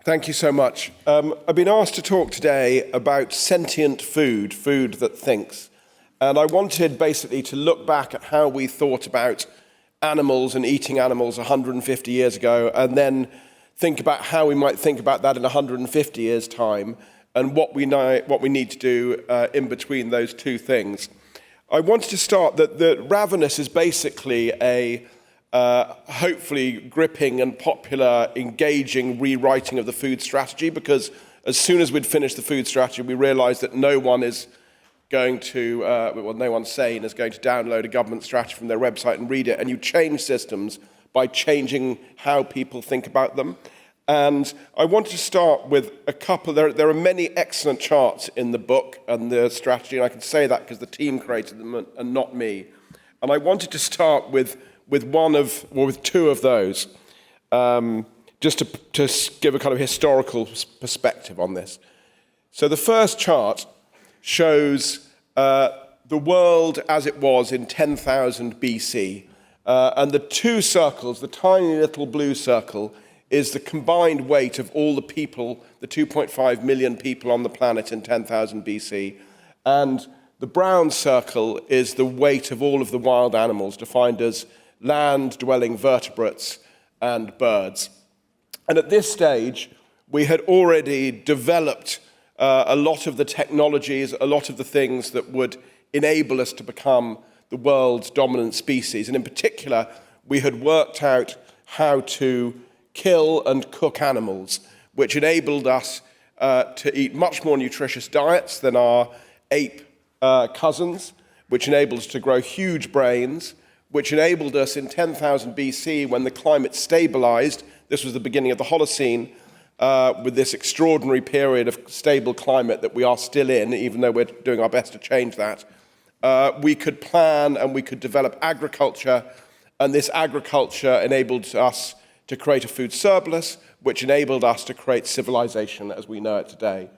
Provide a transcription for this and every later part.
Thank you so much. I've been asked to talk today about sentient food, food that thinks. And I wanted basically to look back at how we thought about animals and eating animals 150 years ago, and then think about how we might think about that in 150 years' time, and what we need to do in between those two things. I wanted to start that Ravenous is basically a hopefully gripping and popular, engaging rewriting of the food strategy, because as soon as we'd finished the food strategy, we realized that no one is going to, no one sane is going to download a government strategy from their website and read it, and you change systems by changing how people think about them. And I wanted to start with a couple, there are many excellent charts in the book and the strategy, and I can say that because the team created them and not me. And I wanted to start with two of those, just to give a kind of historical perspective on this. So the first chart shows the world as it was in 10,000 BC. And the two circles, the tiny little blue circle, is the combined weight of all the people, the 2.5 million people on the planet in 10,000 BC. And the brown circle is the weight of all of the wild animals, defined as land-dwelling vertebrates and birds. And at this stage, we had already developed a lot of the technologies, a lot of the things that would enable us to become the world's dominant species. And in particular, we had worked out how to kill and cook animals, which enabled us to eat much more nutritious diets than our ape cousins, which enabled us to grow huge brains, which enabled us in 10,000 BC, when the climate stabilized, this was the beginning of the Holocene, with this extraordinary period of stable climate that we are still in, even though we're doing our best to change that, we could plan and we could develop agriculture, and this agriculture enabled us to create a food surplus, which enabled us to create civilization as we know it today.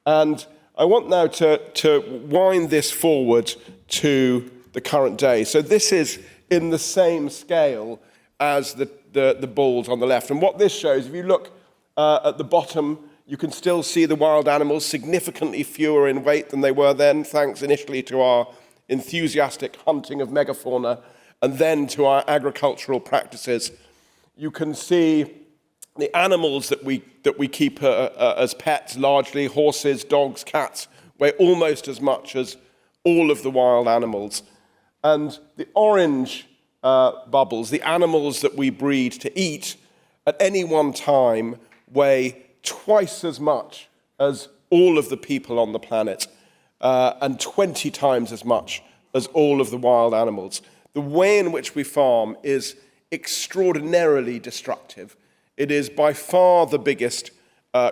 And I want now to wind this forward to the current day. So this is in the same scale as the balls on the left. And what this shows, if you look at the bottom, you can still see the wild animals significantly fewer in weight than they were then, thanks initially to our enthusiastic hunting of megafauna and then to our agricultural practices. You can see the animals that we keep as pets, largely horses, dogs, cats, weigh almost as much as all of the wild animals. And the orange bubbles, the animals that we breed to eat, at any one time weigh twice as much as all of the people on the planet, and 20 times as much as all of the wild animals. The way in which we farm is extraordinarily destructive. It is by far the biggest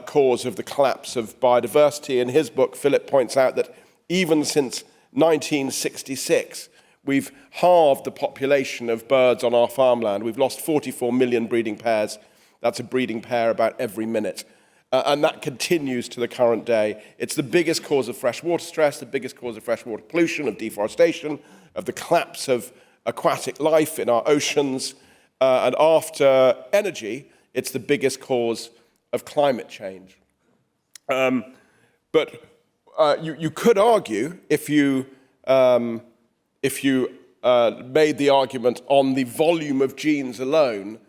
cause of the collapse of biodiversity. In his book, Philip points out that even since 1966, we've halved the population of birds on our farmland. We've lost 44 million breeding pairs. That's a breeding pair about every minute. And that continues to the current day. It's the biggest cause of freshwater stress, the biggest cause of freshwater pollution, of deforestation, of the collapse of aquatic life in our oceans. And after energy, it's the biggest cause of climate change. But you could argue, if you made the argument on the volume of genes alone,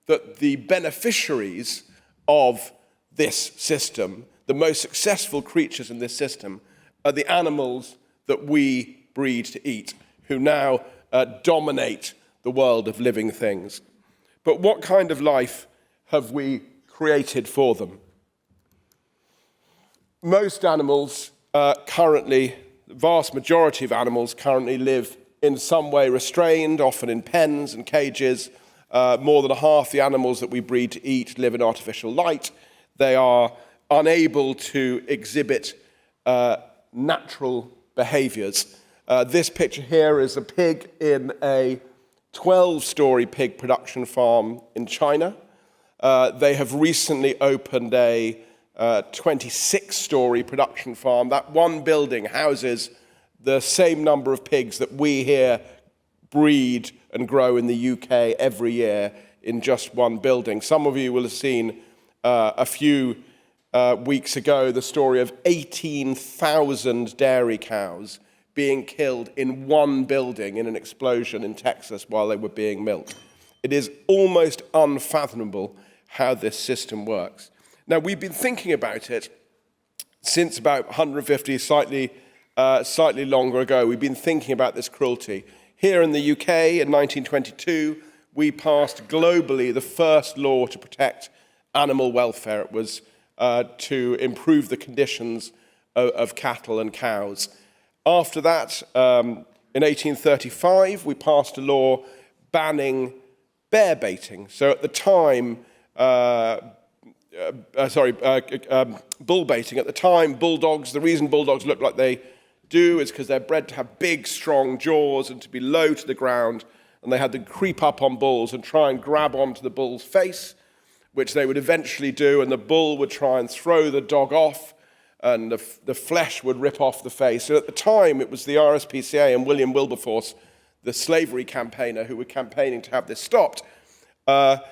that the beneficiaries of this system, the most successful creatures in this system, are the animals that we breed to eat, who now dominate the world of living things. But what kind of life have we created for them? Most animals currently, the vast majority of animals currently live in some way restrained, often in pens and cages. More than half the animals that we breed to eat live in artificial light. They are unable to exhibit natural behaviors. This picture here is a pig in a 12-story pig production farm in China. They have recently opened a 26-story production farm. That one building houses the same number of pigs that we here breed and grow in the UK every year in just one building. Some of you will have seen a few weeks ago the story of 18,000 dairy cows being killed in one building in an explosion in Texas while they were being milked. It is almost unfathomable how this system works. Now, we've been thinking about it since about 150, slightly longer ago. We've been thinking about this cruelty. Here in the UK in 1922, we passed globally the first law to protect animal welfare. It was to improve the conditions of cattle and cows. After that, in 1835, we passed a law banning bear baiting. So at the time, bull baiting. At the time, bulldogs, the reason bulldogs look like they do is because they're bred to have big, strong jaws and to be low to the ground, and they had to creep up on bulls and try and grab onto the bull's face, which they would eventually do, and the bull would try and throw the dog off, and the flesh would rip off the face. So at the time, it was the RSPCA and William Wilberforce, the slavery campaigner, who were campaigning to have this stopped. The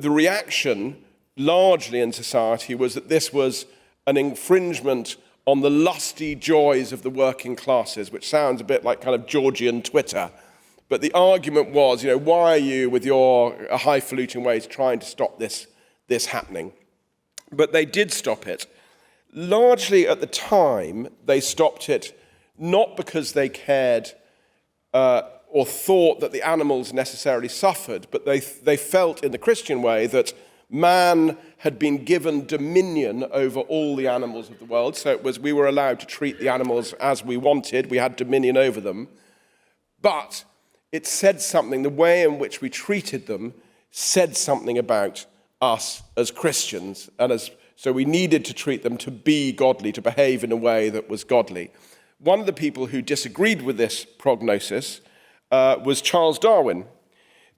reaction, largely in society, was that this was an infringement on the lusty joys of the working classes, which sounds a bit like kind of Georgian Twitter. But the argument was, why are you, with your highfalutin ways, trying to stop this happening? But they did stop it. Largely at the time, they stopped it not because they cared or thought that the animals necessarily suffered, but they felt in the Christian way that man had been given dominion over all the animals of the world. So we were allowed to treat the animals as we wanted. We had dominion over them. But it said something, the way in which we treated them said something about us as Christians, so we needed to treat them to be godly, to behave in a way that was godly. One of the people who disagreed with this prognosis was Charles Darwin.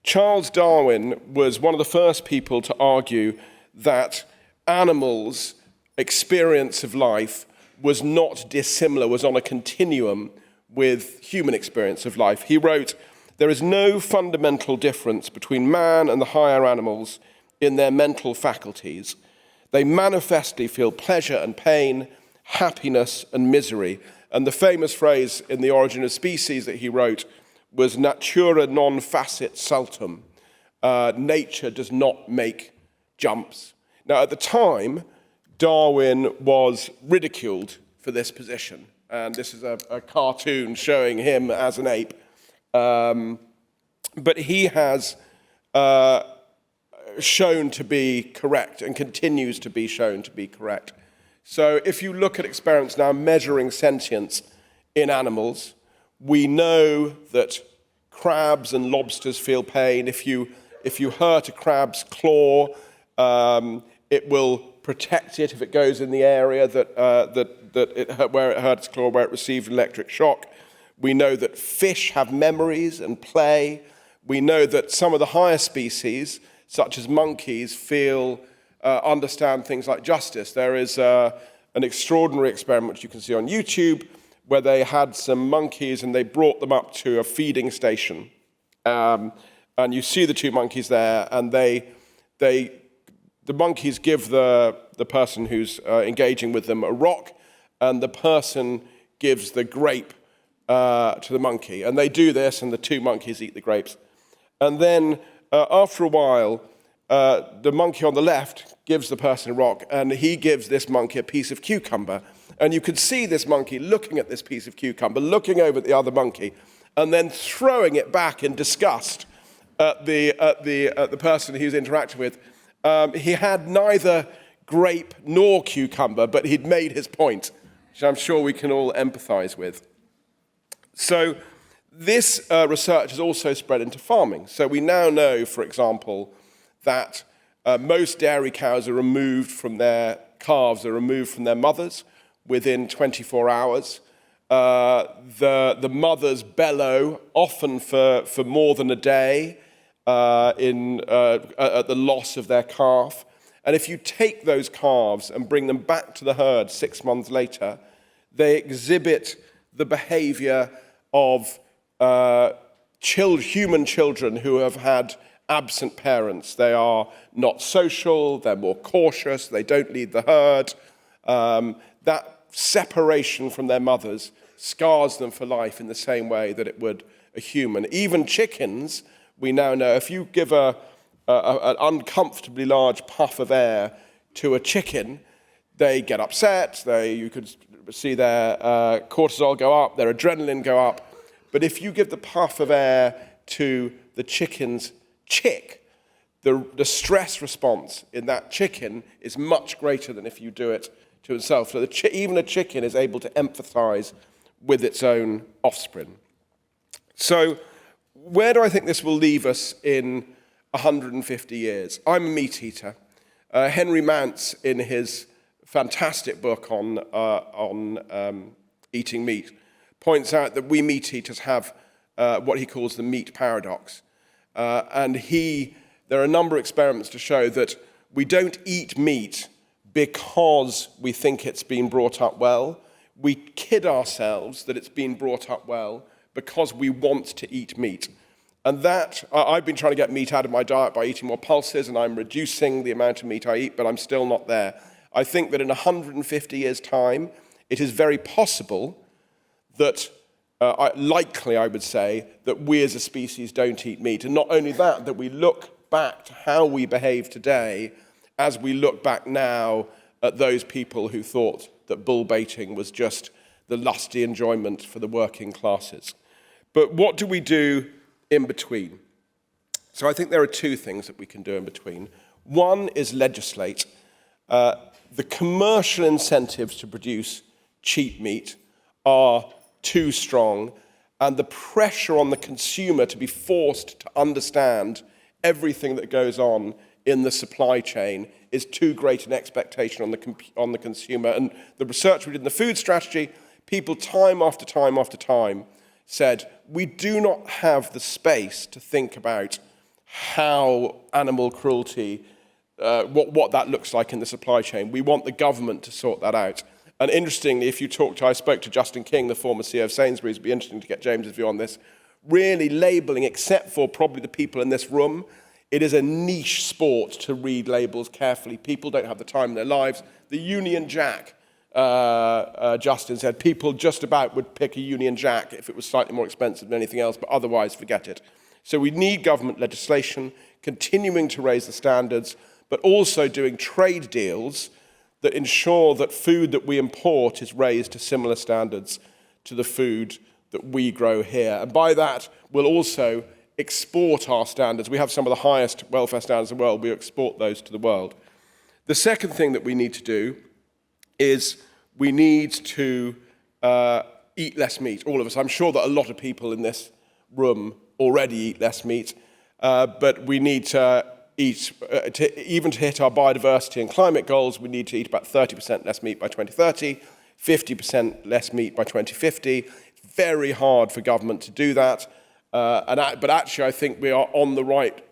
Charles Darwin was one of the first people to argue that animals' experience of life was not dissimilar, was on a continuum with human experience of life. He wrote, "There is no fundamental difference between man and the higher animals in their mental faculties. They manifestly feel pleasure and pain, happiness and misery." And the famous phrase in The Origin of Species that he wrote was natura non facit saltum. Nature does not make jumps. Now, at the time, Darwin was ridiculed for this position. And this is a cartoon showing him as an ape. But he has shown to be correct and continues to be shown to be correct. So if you look at experiments now measuring sentience in animals, we know that crabs and lobsters feel pain. If you hurt a crab's claw, it will protect it if it goes in the area where it hurt its claw, where it received an electric shock. We know that fish have memories and play. We know that some of the higher species, such as monkeys, understand things like justice. There is an extraordinary experiment, which you can see on YouTube, where they had some monkeys and they brought them up to a feeding station. And you see the two monkeys there, and the monkeys give the person who's engaging with them a rock, and the person gives the grape to the monkey. And they do this, and the two monkeys eat the grapes. And then after a while, the monkey on the left gives the person a rock, and he gives this monkey a piece of cucumber. And you could see this monkey looking at this piece of cucumber, looking over at the other monkey, and then throwing it back in disgust at the person he was interacting with. He had neither grape nor cucumber, but he'd made his point, which I'm sure we can all empathize with. So this research has also spread into farming. So we now know, for example, that most dairy cows are removed from their calves, are removed from their mothers within 24 hours. The mothers bellow, often for more than a day, at the loss of their calf. And if you take those calves and bring them back to the herd 6 months later, they exhibit the behavior of human children who have had absent parents. They are not social, they're more cautious, they don't lead the herd. That separation from their mothers scars them for life in the same way that it would a human. Even chickens, we now know, if you give an uncomfortably large puff of air to a chicken, they get upset, you could see their cortisol go up, their adrenaline go up. But if you give the puff of air to the chicken's chick, the stress response in that chicken is much greater than if you do it to itself. So even a chicken is able to empathize with its own offspring. So where do I think this will leave us in 150 years? I'm a meat eater. Henry Mance, in his fantastic book on eating meat, points out that we meat eaters have what he calls the meat paradox. There are a number of experiments to show that we don't eat meat because we think it's been brought up well. We kid ourselves that it's been brought up well because we want to eat meat. And that, I've been trying to get meat out of my diet by eating more pulses, and I'm reducing the amount of meat I eat, but I'm still not there. I think that in 150 years' time, it is very possible that, likely I would say, that we as a species don't eat meat. And not only that we look back to how we behave today as we look back now at those people who thought that bull baiting was just the lusty enjoyment for the working classes. But what do we do in between? So I think there are two things that we can do in between. One is legislate. The commercial incentives to produce cheap meat are too strong, and the pressure on the consumer to be forced to understand everything that goes on in the supply chain is too great an expectation on the consumer. And the research we did in the food strategy, people time after time after time said, we do not have the space to think about how animal cruelty, what that looks like in the supply chain. We want the government to sort that out. And interestingly, I spoke to Justin King, the former CEO of Sainsbury's. It'd be interesting to get James's view on this. Really labelling, except for probably the people in this room, it is a niche sport to read labels carefully. People don't have the time in their lives. The Union Jack, Justin said, people just about would pick a Union Jack if it was slightly more expensive than anything else, but otherwise forget it. So we need government legislation, continuing to raise the standards, but also doing trade deals that ensure that food that we import is raised to similar standards to the food that we grow here. And by that, we'll also export our standards. We have some of the highest welfare standards in the world. We export those to the world. The second thing that we need to do is we need to eat less meat, all of us. I'm sure that a lot of people in this room already eat less meat, but we need to eat, even to hit our biodiversity and climate goals, we need to eat about 30% less meat by 2030, 50% less meat by 2050. It's very hard for government to do that, but actually I think we are on the right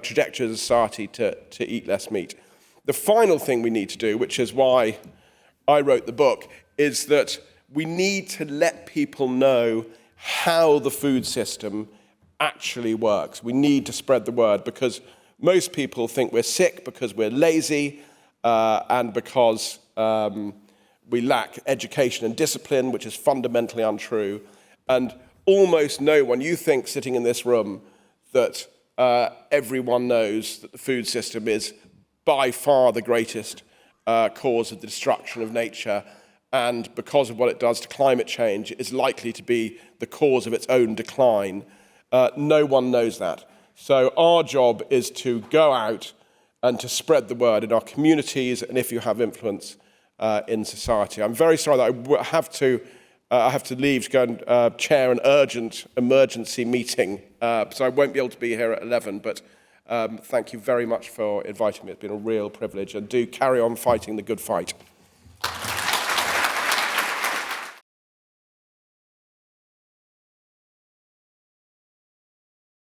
trajectory as a society to eat less meat. The final thing we need to do, which is why I wrote the book, is that we need to let people know how the food system actually works. We need to spread the word, because most people think we're sick because we're lazy and because we lack education and discipline, which is fundamentally untrue. And almost no one, you think sitting in this room that everyone knows that the food system is by far the greatest cause of the destruction of nature, and because of what it does to climate change, is likely to be the cause of its own decline. No one knows that. So our job is to go out and to spread the word in our communities, and if you have influence in society. I'm very sorry that I have to leave to go and chair an urgent emergency meeting, so I won't be able to be here at 11, but thank you very much for inviting me. It's been a real privilege, and do carry on fighting the good fight.